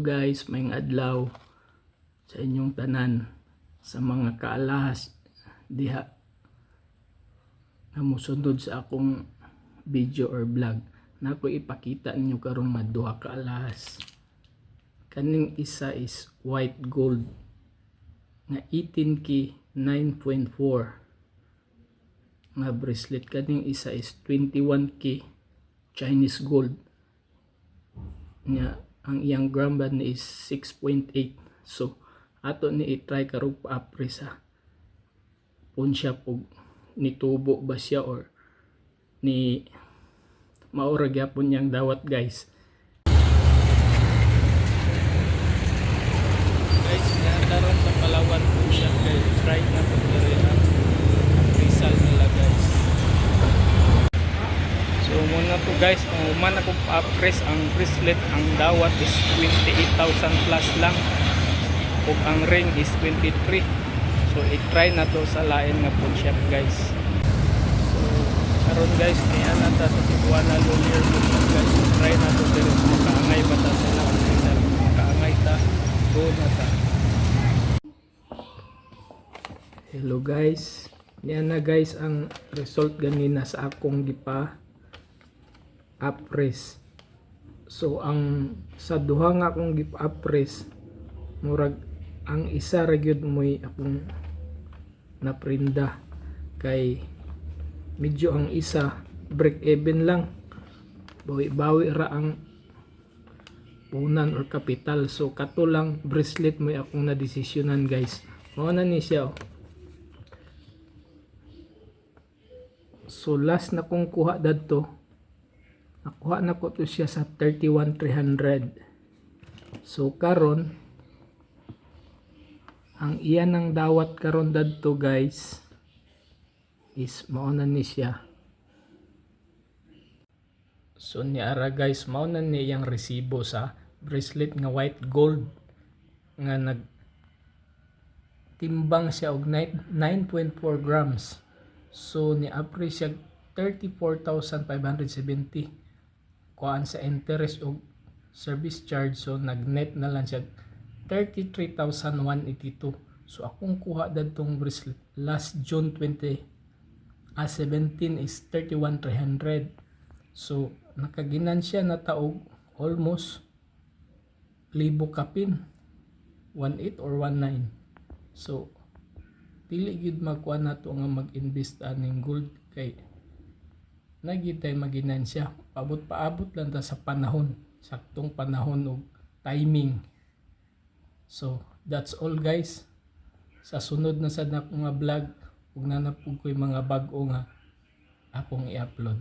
guys, mayong adlaw sa inyong tanan, sa mga kaalahas diha na musunod sa akong video or vlog na ako ipakita ninyo karong maduha ka alahas. Kaning isa is white gold nga 18K 9.4 nga bracelet. Kaning isa is 21K Chinese gold nga ang iyang gram band is 6.8. So ato ni i-try karong pa-apre sa punsya pug nitubo ba siya or ni maura gyapon niyang dawat guys. Guys, nadaron sa Palawan po siya guys. Try na po rin ang Rizal nila guys. So muna po guys, kung umana ko pa-press ang bracelet, ang dawat is 28,000 plus lang ug ang ring is 23. So i-try na to sa lain nga pawn shop guys. So karon guys, niya na ta sa Tijuana Lawyer guys. Try na to pero makaangay ba ta sa lawan Rizal. Makaangay ta, go na ta. Hello guys, niya na guys ang result ganina sa akong gipa apres. So ang sa duha nga akong gipa apres, murag ang isa ra gyud moy akong naprinda kay medyo ang isa break even lang, bawi-bawi ra ang punan or kapital. So kato lang bracelet moy akong nadesisyonan guys. Mao na ni siya. So last na kong kuha dadto, nakuha na ko to siya sa 31,300. So karon ang iyan ng dawat karon dadto guys is mao na ni siya. So niara guys, mao na ni iyang resibo sa bracelet nga white gold nga nag timbang siya og 9.4 grams. So ni-apre siya 34,570 kuan sa interest o service charge. So nag-net na lang siya 33,182. So akong kuha dadtong bracelet last June 17 is 31,300. So nakaginan siya na taog almost libo kapin, 18 or 19. So dili gid magkuha nato nga mag-invest aning gold kay nagid tay maginan siya. Paabot lang ta sa panahon, saktong panahon ug timing. So that's all guys. Sa sunod na sad na nga vlog ug nanapog ko'y mga bag-o nga akong i-upload.